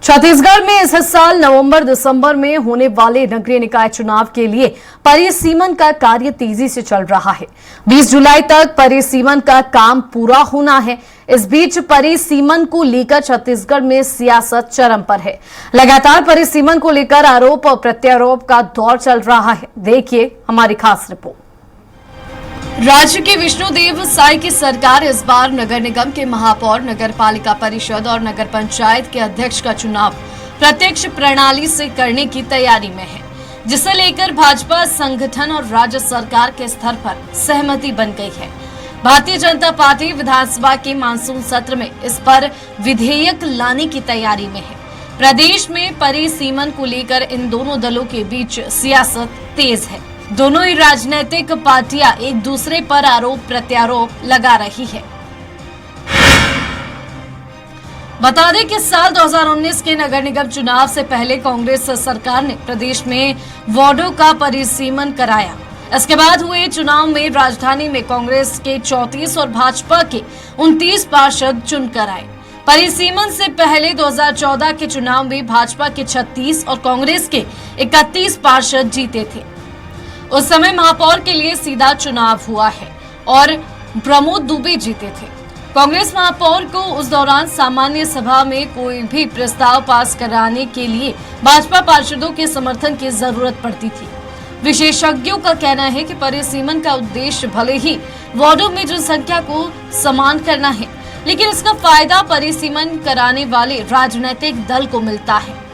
छत्तीसगढ़ में इस साल नवंबर दिसंबर में होने वाले नगरीय निकाय चुनाव के लिए परिसीमन का कार्य तेजी से चल रहा है। 20 जुलाई तक परिसीमन का काम पूरा होना है। इस बीच परिसीमन को लेकर छत्तीसगढ़ में सियासत चरम पर है। लगातार परिसीमन को लेकर आरोप और प्रत्यारोप का दौर चल रहा है। देखिए हमारी खास रिपोर्ट। राज्य के विष्णुदेव साय की सरकार इस बार नगर निगम के महापौर, नगर पालिका परिषद और नगर पंचायत के अध्यक्ष का चुनाव प्रत्यक्ष प्रणाली से करने की तैयारी में है, जिसे लेकर भाजपा संगठन और राज्य सरकार के स्तर पर सहमति बन गई है। भारतीय जनता पार्टी विधानसभा के मानसून सत्र में इस पर विधेयक लाने की तैयारी में है। प्रदेश में परिसीमन को लेकर इन दोनों दलों के बीच सियासत तेज है। दोनों ही राजनीतिक पार्टियां एक दूसरे पर आरोप प्रत्यारोप लगा रही है। बता दें कि साल 2019 के नगर निगम चुनाव से पहले कांग्रेस सरकार ने प्रदेश में वार्डों का परिसीमन कराया। इसके बाद हुए चुनाव में राजधानी में कांग्रेस के 34 और भाजपा के 29 पार्षद चुनकर आए। परिसीमन से पहले 2014 के चुनाव में भाजपा के 36 और कांग्रेस के 31 पार्षद जीते थे। उस समय महापौर के लिए सीधा चुनाव हुआ है और प्रमोद दुबे जीते थे। कांग्रेस महापौर को उस दौरान सामान्य सभा में कोई भी प्रस्ताव पास कराने के लिए भाजपा पार्षदों के समर्थन की जरूरत पड़ती थी। विशेषज्ञों का कहना है कि परिसीमन का उद्देश्य भले ही वार्डों में जनसंख्या को समान करना है, लेकिन इसका फायदा परिसीमन कराने वाले राजनीतिक दल को मिलता है।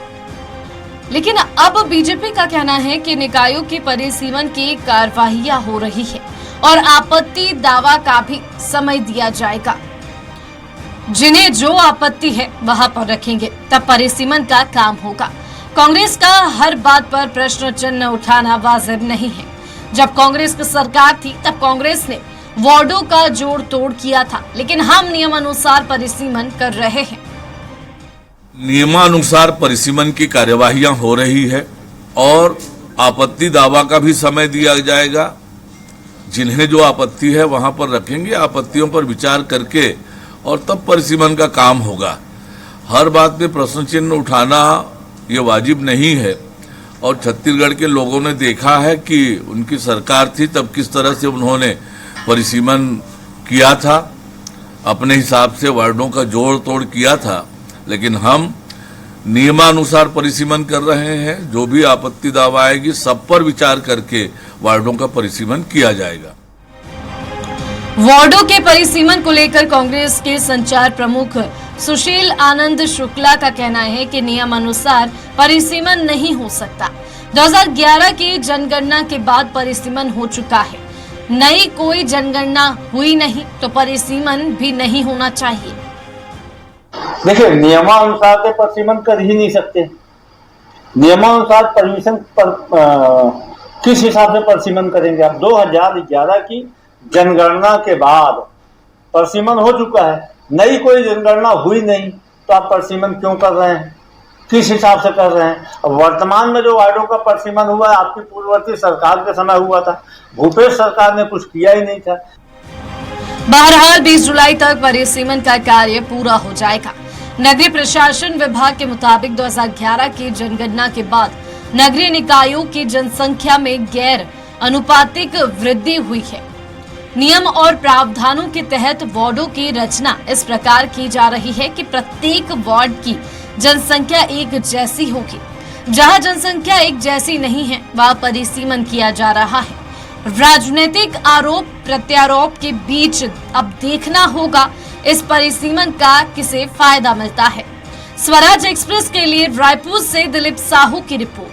लेकिन अब बीजेपी का कहना है कि निकायों के परिसीमन की कार्यवाहियां हो रही है और आपत्ति दावा का भी समय दिया जाएगा। जिन्हें जो आपत्ति है वहां पर रखेंगे, तब परिसीमन का काम होगा। कांग्रेस का हर बात पर प्रश्न चिन्ह उठाना वाजिब नहीं है। जब कांग्रेस की सरकार थी तब कांग्रेस ने वार्डों का जोड़ तोड़ किया था, लेकिन हम नियमानुसार परिसीमन कर रहे हैं। नियमानुसार परिसीमन की कार्यवाहियां हो रही है और आपत्ति दावा का भी समय दिया जाएगा। जिन्हें जो आपत्ति है वहां पर रखेंगे, आपत्तियों पर विचार करके और तब परिसीमन का काम होगा। हर बात पे प्रश्न चिन्ह उठाना ये वाजिब नहीं है और छत्तीसगढ़ के लोगों ने देखा है कि उनकी सरकार थी तब किस तरह से उन्होंने परिसीमन किया था, अपने हिसाब से वार्डों का जोड़ तोड़ किया था। लेकिन हम नियमानुसार परिसीमन कर रहे हैं। जो भी आपत्ति दावा आएगी सब पर विचार करके वार्डों का परिसीमन किया जाएगा। वार्डों के परिसीमन को लेकर कांग्रेस के संचार प्रमुख सुशील आनंद शुक्ला का कहना है कि नियमानुसार परिसीमन नहीं हो सकता। 2011 की जनगणना के बाद परिसीमन हो चुका है। नई कोई जनगणना हुई नहीं तो परिसीमन भी नहीं होना चाहिए। देखिए, नियमानुसार के परिसीमन कर ही नहीं सकते। नियमानुसार परमिशन पर किस हिसाब से परिसीमन करेंगे आप? 2011 की जनगणना के बाद परिसीमन हो चुका है, नई कोई जनगणना हुई नहीं तो आप परिसीमन क्यों कर रहे हैं? किस हिसाब से कर रहे हैं? वर्तमान में जो वार्डों का परिसीमन हुआ है आपकी पूर्ववर्ती सरकार के समय हुआ था। भूपेश सरकार ने कुछ किया ही नहीं था। बहरहाल 20 जुलाई तक परिसीमन का कार्य पूरा हो जाएगा। नगरीय प्रशासन विभाग के मुताबिक 2011 की जनगणना के बाद नगरीय निकायों की जनसंख्या में गैर अनुपातिक वृद्धि हुई है। नियम और प्रावधानों के तहत वार्डों की रचना इस प्रकार की जा रही है कि प्रत्येक वार्ड की जनसंख्या एक जैसी होगी। जहां जनसंख्या एक जैसी नहीं है वहां परिसीमन किया जा रहा है। राजनीतिक आरोप प्रत्यारोप के बीच अब देखना होगा इस परिसीमन का किसे फायदा मिलता है। स्वराज एक्सप्रेस के लिए रायपुर से दिलीप साहू की रिपोर्ट।